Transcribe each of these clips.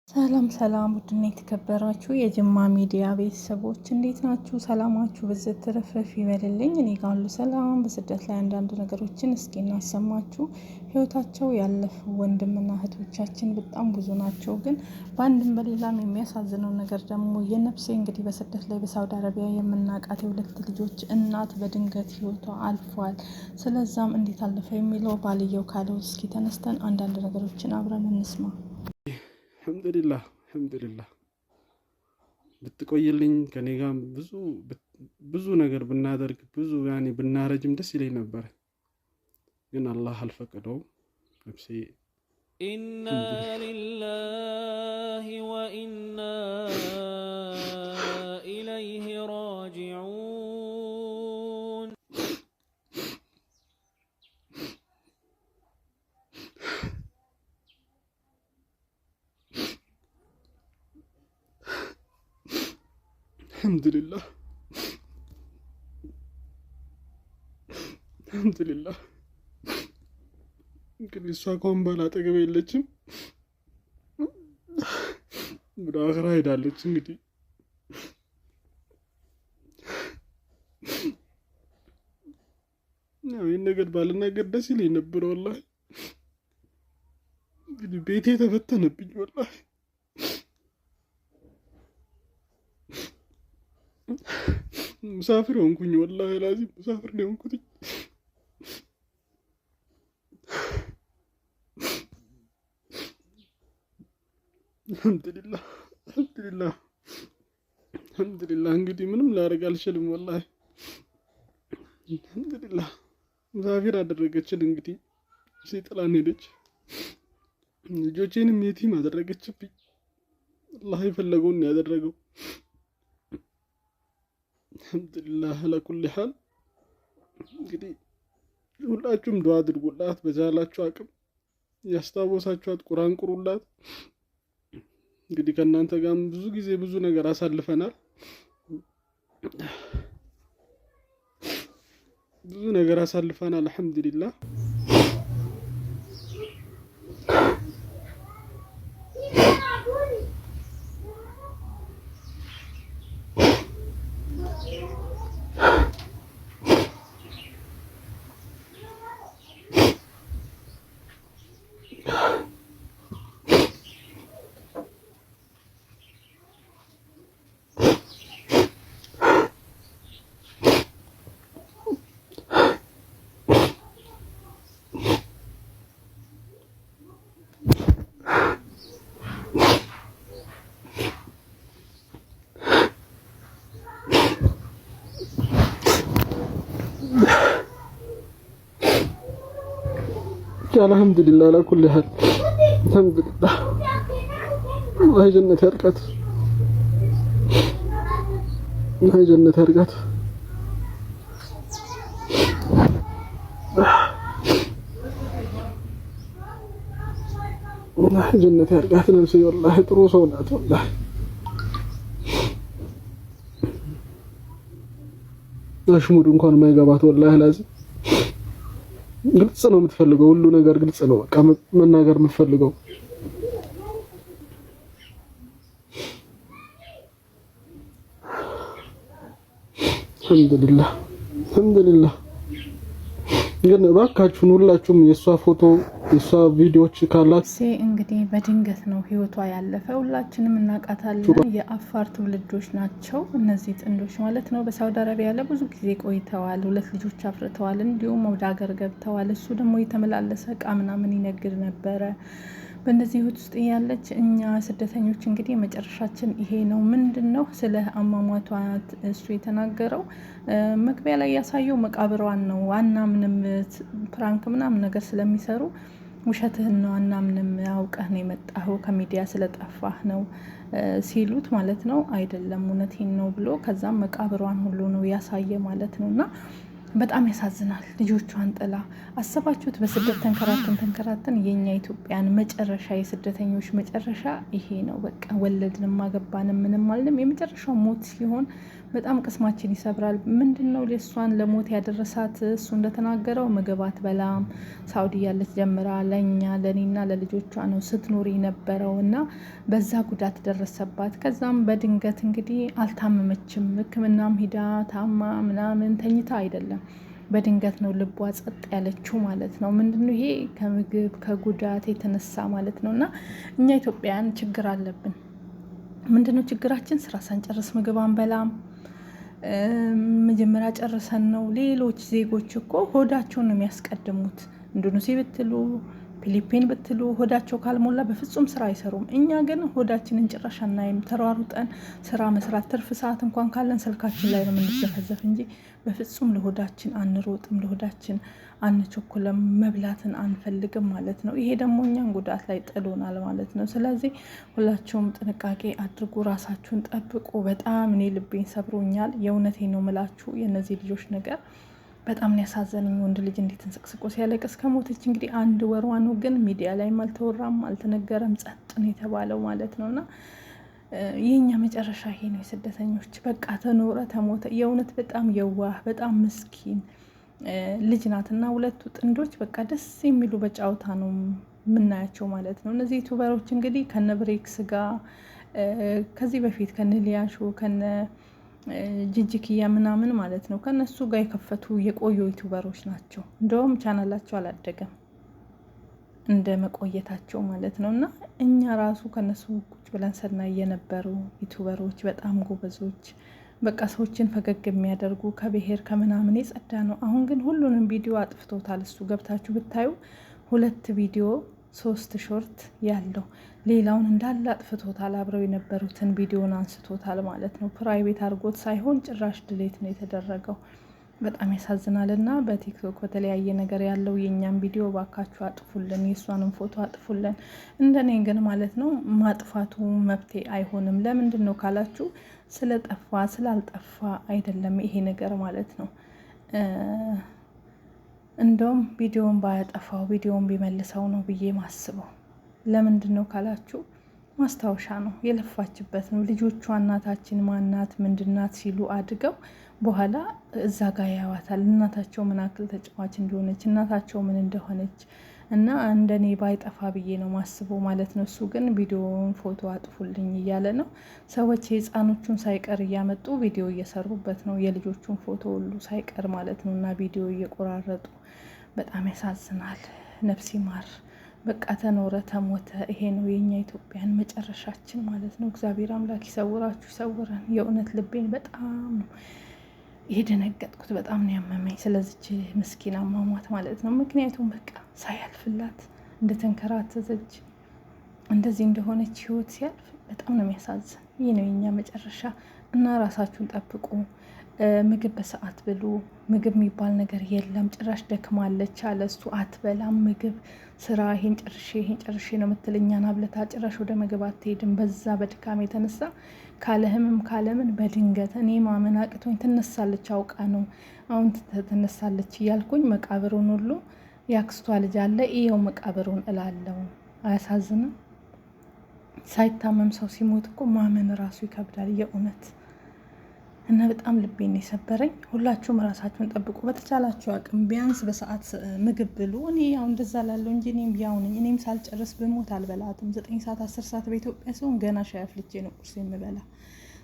ሰላም ሰላም ውድና የተከበራችሁ የጅማ ሚዲያ ቤተሰቦች እንዴት ናችሁ? ሰላማችሁ በዘት ተረፍረፍ ይበልልኝ። እኔ ጋር ሁሉ ሰላም። በስደት ላይ አንዳንድ ነገሮችን እስኪ እናሰማችሁ። ህይወታቸው ያለፉ ወንድምና እህቶቻችን በጣም ብዙ ናቸው። ግን በአንድም በሌላም የሚያሳዝነው ነገር ደግሞ የነፍሴ እንግዲህ በስደት ላይ በሳውዲ አረቢያ የምናውቃት የሁለት ልጆች እናት በድንገት ህይወቷ አልፏል። ስለዛም እንዴት አለፈ የሚለው ባልየው ካለው እስኪ ተነስተን አንዳንድ ነገሮችን አብረን እንስማ። አልሐምዱሊላህ ብትቆይልኝ ከኔ ጋር ብዙ ነገር ብናደርግ ብዙ ብናረጅም ደስ ይለኝ ነበር፣ ግን አላህ አልፈቀደውም። ነፍሴ ኢና ሊላሂ ወኢና ኢለይሂ ራጂዑን። አልሐምዱሊላህ እንግዲህ እሷ ከሆን ባል አጠገቤ የለችም፣ ወደ አኽራ ሄዳለች። እንግዲህ ይህን ነገር ባልናገር ደስ ይለኝ ነበር። ወላሂ እንግዲህ ቤቴ ተፈተነብኝ። ወላሂ ሙሳፊር ሆንኩኝ። ወላሂ ላዚም ሙሳፊር ነው ሆንኩት። አልሐምዱሊላህ እንግዲህ ምንም ላደርግ አልችልም። ወላሂ አልሐምዱሊላህ ሙሳፊር አደረገችን። እንግዲህ ሲጥላን ሄደች። ልጆቼንም የቲም አደረገችብኝ። አላህ የፈለገውን ያደረገው። አልሐምዱሊላህ አላኩል ሐል። እንግዲህ ሁላችሁም ዱዓ አድርጉላት፣ በዛላችሁ አቅም ያስታወሳችኋት ቁርአን ቁሩላት። እንግዲህ ከእናንተ ጋር ብዙ ጊዜ ብዙ ነገር አሳልፈናል። አልሐምዱሊላህ አልሐምዱሊላህ አላኩል ሐል። አልሐምዱሊላህ አላህ ጀነት ያርጋት፣ አላህ ጀነት ያርጋት፣ አላህ ጀነት ያርጋት። ነፍሴ ወላሂ ጥሩ ሰው ናት። ወላሂ አሽሙድ እንኳን የማይገባት ወላሂ ላዚም ግልጽ ነው የምትፈልገው። ሁሉ ነገር ግልጽ ነው። በቃ መናገር የምትፈልገው አልሐምዱሊላህ። ግን እባካችሁን ሁላችሁም የሷ ፎቶ የሷ ቪዲዮዎች ካላችሁ እንግዲህ በድንገት ነው ህይወቷ ያለፈ። ሁላችንም እናውቃታለን። የአፋር ትውልዶች ናቸው እነዚህ ጥንዶች ማለት ነው። በሳውዲ አረቢያ ለብዙ ጊዜ ቆይተዋል። ሁለት ልጆች አፍርተዋል። እንዲሁም ወደ ሀገር ገብተዋል። እሱ ደግሞ የተመላለሰ እቃ ምናምን ይነግድ ነበረ። በእነዚህ ህይወት ውስጥ ያለች እኛ ስደተኞች እንግዲህ መጨረሻችን ይሄ ነው። ምንድነው ስለ አሟሟቷ እሱ የተናገረው መግቢያ ላይ ያሳየው መቃብሯን ነው። አናምንም ፕራንክ ምናምን ነገር ስለሚሰሩ ውሸትህን ነው አናምንም፣ አውቀህ ነው የመጣኸው ከሚዲያ ስለጠፋህ ነው ሲሉት ማለት ነው። አይደለም እውነቴን ነው ብሎ ከዛም መቃብሯን ሁሉ ነው ያሳየ ማለት ነውና በጣም ያሳዝናል። ልጆቿን ጥላ አሰባችሁት? በስደት ተንከራተን የኛ ኢትዮጵያን መጨረሻ የስደተኞች መጨረሻ ይሄ ነው። በቃ ወለድንም አገባንም ምንም አልንም የመጨረሻው ሞት ሲሆን በጣም ቅስማችን ይሰብራል። ምንድነው ለሷን ለሞት ያደረሳት? እሱ እንደተናገረው ምግብ አትበላም። ሳውዲ ያለች ጀምራ ለእኔና ለልጆቿ ነው ስትኖር የነበረው እና በዛ ጉዳት ደረሰባት። ከዛም በድንገት እንግዲህ አልታመመችም። ሕክምናም ሂዳ ታማ ምናምን ተኝታ አይደለም፣ በድንገት ነው ልቧ ጸጥ ያለችው ማለት ነው። ምንድነው ይሄ? ከምግብ ከጉዳት የተነሳ ማለት ነው። እና እኛ ኢትዮጵያውያን ችግር አለብን። ምንድነው ችግራችን? ስራ ሳንጨርስ ምግብ አንበላም። መጀመሪያ ጨርሰን ነው። ሌሎች ዜጎች እኮ ሆዳቸውን ነው የሚያስቀድሙት። ኢንዶኔሲያ ብትሉ ፊሊፒን ብትሉ ሆዳቸው ካልሞላ በፍጹም ስራ አይሰሩም። እኛ ግን ሆዳችንን ጭራሽ አናይም። ተሯሩጠን ስራ መስራት ትርፍ ሰዓት እንኳን ካለን ስልካችን ላይ ነው የምንዘፈዘፍ እንጂ በፍጹም ለሆዳችን አንሮጥም፣ ለሆዳችን አንቸኩለም፣ መብላትን አንፈልግም ማለት ነው። ይሄ ደግሞ እኛን ጉዳት ላይ ጥሎናል ማለት ነው። ስለዚህ ሁላችሁም ጥንቃቄ አድርጉ፣ ራሳችሁን ጠብቁ። በጣም እኔ ልቤን ሰብሮኛል። የእውነቴን ነው ምላችሁ። የእነዚህ ልጆች ነገር በጣም ነው ያሳዘነኝ። ወንድ ልጅ እንዴት እንስቅስቆ ሲያለቅስ ከሞተች እንግዲህ 1 ወሯ ነው፣ ግን ሚዲያ ላይም አልተወራም አልተነገረም፣ ጸጥ ነው የተባለው ማለት ነው። እና የኛ መጨረሻ ይሄ ነው የስደተኞች። በቃ ተኖረ ተሞተ። የእውነት በጣም የዋህ በጣም ምስኪን ልጅ ናት እና ሁለቱ ጥንዶች በቃ ደስ የሚሉ በጫውታ ነው የምናያቸው ማለት ነው። እነዚህ ዩቱበሮች እንግዲህ ከነ ብሬክስ ጋር ከዚህ በፊት ከነ ሊያሾ ከነ ጅጅክያ ምናምን ማለት ነው ከነሱ ጋር የከፈቱ የቆዩ ዩቱበሮች ናቸው። እንደውም ቻናላቸው አላደገም እንደ መቆየታቸው ማለት ነው። እና እኛ ራሱ ከነሱ ቁጭ ብለን ስናይ የነበሩ ዩቱበሮች በጣም ጎበዞች፣ በቃ ሰዎችን ፈገግ የሚያደርጉ ከብሔር ከምናምን የጸዳ ነው። አሁን ግን ሁሉንም ቪዲዮ አጥፍቶታል። እሱ ገብታችሁ ብታዩ 2 ቪዲዮ 3 ሾርት ያለው ሌላውን እንዳለ አጥፍቶታል። አብረው የነበሩትን ቪዲዮን አንስቶታል ማለት ነው። ፕራይቬት አድርጎት ሳይሆን ጭራሽ ድሌት ነው የተደረገው። በጣም ያሳዝናል። እና በቲክቶክ በተለያየ ነገር ያለው የእኛን ቪዲዮ ባካችሁ አጥፉልን፣ የእሷንም ፎቶ አጥፉልን። እንደኔ ግን ማለት ነው ማጥፋቱ መብቴ አይሆንም። ለምንድን ነው ካላችሁ ስለጠፋ ስላልጠፋ አይደለም ይሄ ነገር ማለት ነው። እንደውም ቪዲዮን ባያጠፋው ቪዲዮን ቢመልሰው ነው ብዬ ማስበው። ለምንድን ነው ካላችሁ ማስታወሻ ነው፣ የለፋችበት ነው። ልጆቿ እናታችን ማናት ምንድናት ሲሉ አድገው በኋላ እዛ ጋር ያዋታል። እናታቸው ምን አክል ተጫዋች እንደሆነች እናታቸው ምን እንደሆነች እና እንደኔ ባይጠፋ ብዬ ነው ማስበው ማለት ነው። እሱ ግን ቪዲዮውን ፎቶ አጥፉልኝ እያለ ነው። ሰዎች የህፃኖቹን ሳይቀር እያመጡ ቪዲዮ እየሰሩበት ነው፣ የልጆቹን ፎቶ ሁሉ ሳይቀር ማለት ነው። እና ቪዲዮ እየቆራረጡ በጣም ያሳዝናል። ነፍስ ይማር። በቃ ተኖረ ተሞተ። ይሄ ነው የኛ ኢትዮጵያን መጨረሻችን ማለት ነው። እግዚአብሔር አምላክ ይሰውራችሁ ይሰውረን። የእውነት ልቤን በጣም ነው የደነገጥኩት፣ በጣም ነው ያመመኝ ስለዚች ምስኪን አሟሟት ማለት ነው። ምክንያቱም በቃ ሳያልፍላት እንደተንከራተተች እንደዚህ እንደሆነች ህይወት ሲያልፍ በጣም ነው የሚያሳዝን። ይህ ነው የኛ መጨረሻ እና ራሳችሁን ጠብቁ። ምግብ በሰዓት ብሉ። ምግብ የሚባል ነገር የለም። ጭራሽ ደክማለች አለ እሱ። አትበላም ምግብ ስራ ይሄን ጨርሼ ነው የምትለኛን አብለታ ጭራሽ ወደ ምግብ አትሄድም። በዛ በድካም የተነሳ ካለ ህመም ካለምን በድንገት እኔ ማመን አቅቶኝ ትነሳለች። አውቃ ነው አሁን ትነሳለች እያልኩኝ መቃብሩን ሁሉ ያክስቷ ልጅ አለ ይኸው መቃብሩን እላለው። አያሳዝንም? ሳይታመም ሰው ሲሞት እኮ ማመን ራሱ ይከብዳል የእውነት። እና በጣም ልቤን የሰበረኝ። ሁላችሁም ራሳችሁን ጠብቁ በተቻላችሁ አቅም። ቢያንስ በሰዓት ምግብ ብሉ። እኔ ያው እንደዛ ላለው እንጂ እኔም ያው ነኝ። እኔም ሳልጨርስ ብሞት አልበላትም። 9 ሰዓት 10 ሰዓት በኢትዮጵያ ሲሆን ገና ሻይ አፍልቼ ነው ቁርስ የምበላ።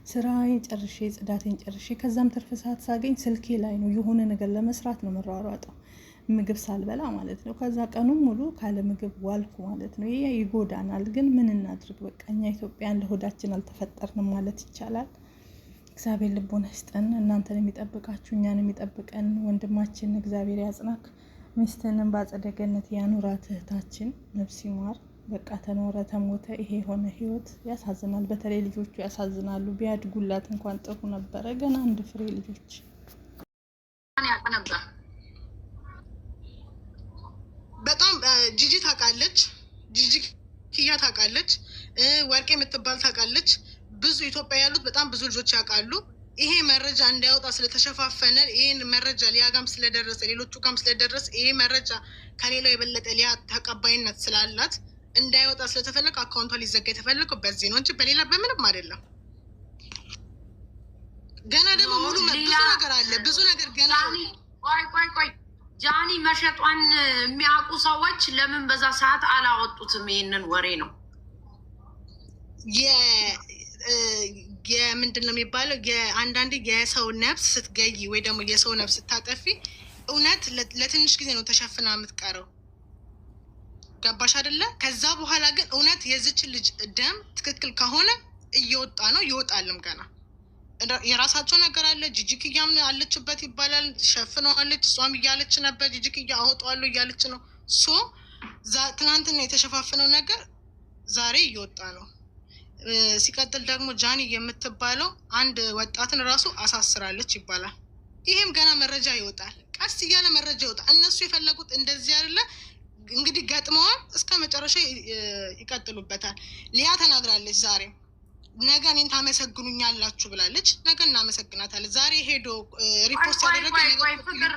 ስራዬን ጨርሼ ጽዳቴን ጨርሼ ከዛም ትርፍ ሰዓት ሳገኝ ስልኬ ላይ ነው የሆነ ነገር ለመስራት ነው መሯሯጠው፣ ምግብ ሳልበላ ማለት ነው። ከዛ ቀኑን ሙሉ ካለ ምግብ ዋልኩ ማለት ነው። ይሄ ይጎዳናል። ግን ምን እናድርግ? በቃ እኛ ኢትዮጵያን ለሆዳችን አልተፈጠርንም ማለት ይቻላል። እግዚአብሔር ልቦና ይስጠን። እናንተን የሚጠብቃችሁ እኛን የሚጠብቀን ወንድማችን እግዚአብሔር ያጽናክ። ሚስትንም በአጸደ ገነት ያኑራት። እህታችን ነፍስ ይማር። በቃ ተኖረ ተሞተ። ይሄ የሆነ ህይወት ያሳዝናል። በተለይ ልጆቹ ያሳዝናሉ። ቢያድጉላት እንኳን ጥሩ ነበረ። ገና አንድ ፍሬ ልጆች ያውቅ ነበር። በጣም ጂጂ ታውቃለች፣ ጂጂ ኪያ ታውቃለች፣ ወርቄ የምትባል ታውቃለች። ብዙ ኢትዮጵያ ያሉት በጣም ብዙ ልጆች ያውቃሉ። ይሄ መረጃ እንዳይወጣ ስለተሸፋፈነ ይሄን መረጃ ሊያ ጋም ስለደረሰ ሌሎቹ ጋም ስለደረሰ ይሄ መረጃ ከሌላው የበለጠ ሊያ ተቀባይነት ስላላት እንዳይወጣ ስለተፈለገ አካውንቷ ሊዘጋ የተፈለገው በዚህ ነው እንጂ በሌላ በምንም አይደለም። ገና ደግሞ ሙሉ ብዙ ነገር አለ፣ ብዙ ነገር ገና። ቆይ ጃኒ መሸጧን የሚያውቁ ሰዎች ለምን በዛ ሰዓት አላወጡትም? ይሄንን ወሬ ነው የምንድን ነው የሚባለው? የአንዳንድ የሰው ነፍስ ስትገይ ወይ ደግሞ የሰው ነፍስ ስታጠፊ እውነት ለትንሽ ጊዜ ነው ተሸፍና የምትቀረው። ገባሽ አይደለ? ከዛ በኋላ ግን እውነት የዚች ልጅ ደም ትክክል ከሆነ እየወጣ ነው፣ ይወጣልም። ገና የራሳቸው ነገር አለ። ጂጂክያም አለችበት ይባላል፣ ሸፍነዋለች። እሷም እያለች ነበር ጂጂክያ አወጣዋለሁ እያለች ነው። ትናንትና የተሸፋፍነው ነገር ዛሬ እየወጣ ነው። ሲቀጥል ደግሞ ጃኒ የምትባለው አንድ ወጣትን ራሱ አሳስራለች ይባላል። ይሄም ገና መረጃ ይወጣል፣ ቀስ እያለ መረጃ ይወጣል። እነሱ የፈለጉት እንደዚህ አይደለ እንግዲህ ገጥመዋል፣ እስከ መጨረሻ ይቀጥሉበታል። ሊያ ተናግራለች ዛሬ ነገ እኔን ታመሰግኑኛላችሁ ብላለች። ነገ እናመሰግናታለን። ዛሬ ሄዶ ሪፖርት ያደረገ ፍቅር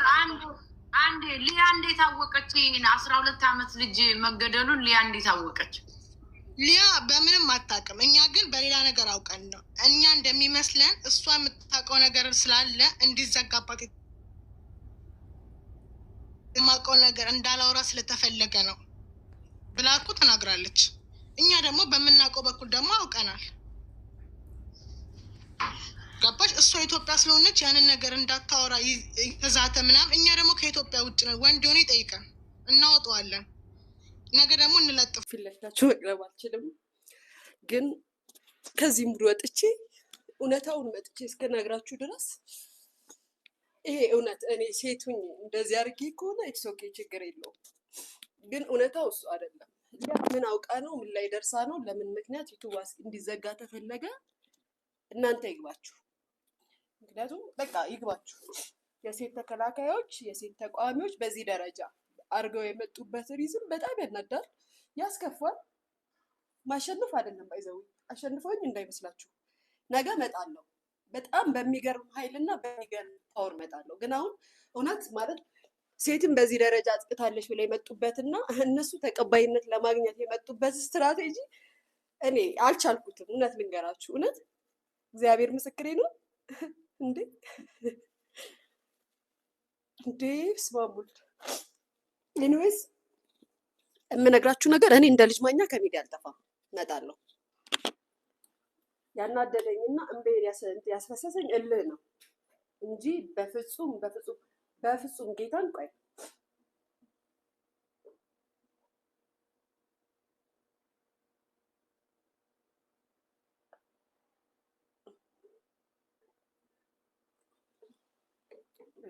አንዴ ሊያ እንዴት አወቀች? 12 ዓመት ልጅ መገደሉን ሊያ እንዴት አወቀች? ሊያ በምንም አታውቅም። እኛ ግን በሌላ ነገር አውቀን ነው። እኛ እንደሚመስለን እሷ የምታውቀው ነገር ስላለ እንዲዘጋባት የማውቀው ነገር እንዳላውራ ስለተፈለገ ነው ብላ እኮ ተናግራለች። እኛ ደግሞ በምናውቀው በኩል ደግሞ አውቀናል። ገባሽ? እሷ ኢትዮጵያ ስለሆነች ያንን ነገር እንዳታወራ ተዛተ ምናምን። እኛ ደግሞ ከኢትዮጵያ ውጭ ነው። ወንድ ሆነ ይጠይቀን እናወጣዋለን። ነገ ደግሞ እንለጥፍ። ፊት ለፊታችሁ መቅረብ አልችልም፣ ግን ከዚህ ሙሉ ወጥቼ እውነታውን መጥቼ እስከነግራችሁ ድረስ ይሄ እውነት እኔ ሴቱኝ እንደዚህ አድርጌ ከሆነ ኢትስ ኦኬ፣ ችግር የለውም። ግን እውነታው እሱ አይደለም። ምን አውቃ ነው? ምን ላይ ደርሳ ነው? ለምን ምክንያት ዩቱብ እንዲዘጋ ተፈለገ? እናንተ ይግባችሁ። ምክንያቱም በቃ ይግባችሁ። የሴት ተከላካዮች፣ የሴት ተቃዋሚዎች በዚህ ደረጃ አርገው የመጡበት ሪዝም በጣም ያናዳል፣ ያስከፋል። ማሸነፍ አይደለም ባይዘው አሸንፈውኝ እንዳይመስላችሁ። ነገ እመጣለሁ፣ በጣም በሚገርም ኃይልና በሚገርም ፓወር እመጣለሁ። ግን አሁን እውነት ማለት ሴትን በዚህ ደረጃ አጥቅታለች ብለው የመጡበትና እነሱ ተቀባይነት ለማግኘት የመጡበት ስትራቴጂ እኔ አልቻልኩትም። እውነት ልንገራችሁ፣ እውነት እግዚአብሔር ምስክሬ ነው። እንዴ ስማሙል ኤኒዌይስ የምነግራችሁ ነገር እኔ እንደ ልጅ ማኛ ከሚዲያ አልጠፋም፣ እመጣለሁ። ያናደደኝና እምቤን ያስፈሰሰኝ እልህ ነው እንጂ በፍጹም ጌታን ቆይ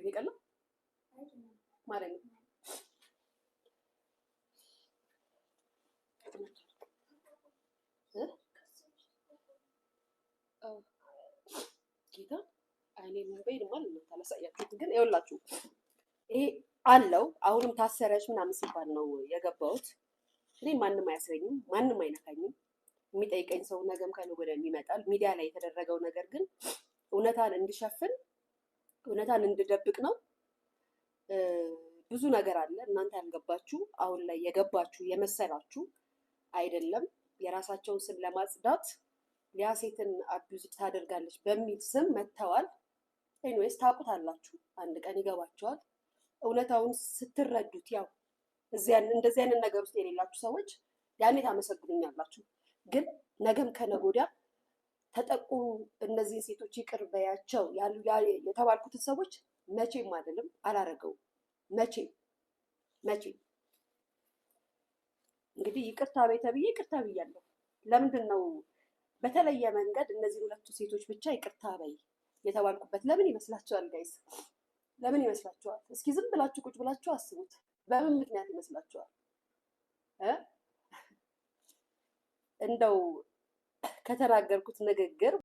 ይቀላ ማለት ነው። ጌታ አይኔ መንበይ ማለት ነው። ታላሳያችሁ ግን ይኸውላችሁ ይሄ አለው። አሁንም ታሰረች ምናምን ሲባል ነው የገባሁት። እኔ ማንም አያስረኝም፣ ማንም አይነካኝም። የሚጠይቀኝ ሰው ነገም ከነገ ወዲያ ይመጣል። ሚዲያ ላይ የተደረገው ነገር ግን እውነታን እንድሸፍን እውነታን እንድደብቅ ነው። ብዙ ነገር አለ እናንተ ያልገባችሁ፣ አሁን ላይ የገባችሁ የመሰላችሁ አይደለም። የራሳቸውን ስም ለማጽዳት ሊያ ሴትን አቢዩዝ ታደርጋለች በሚል ስም መጥተዋል። ኤኒዌይስ ታውቁታላችሁ፣ አንድ ቀን ይገባችኋል። እውነታውን ስትረዱት ያው እንደዚህ አይነት ነገር ውስጥ የሌላችሁ ሰዎች ያኔ ታመሰግኑኛላችሁ። ግን ነገም ከነገ ወዲያ ተጠቁ እነዚህን ሴቶች ይቅር በያቸው ያሉ የተባልኩትን ሰዎች መቼም አይደለም አላረገውም። መቼም እንግዲህ ይቅርታ በይ ተብዬ ይቅርታ ብያለሁ። ለምንድን ነው በተለየ መንገድ እነዚህ ሁለቱ ሴቶች ብቻ ይቅርታ በይ የተባልኩበት? ለምን ይመስላችኋል ጋይስ? ለምን ይመስላችኋል? እስኪ ዝም ብላችሁ ቁጭ ብላችሁ አስቡት። በምን ምክንያት ይመስላችኋል? እንደው ከተናገርኩት ንግግር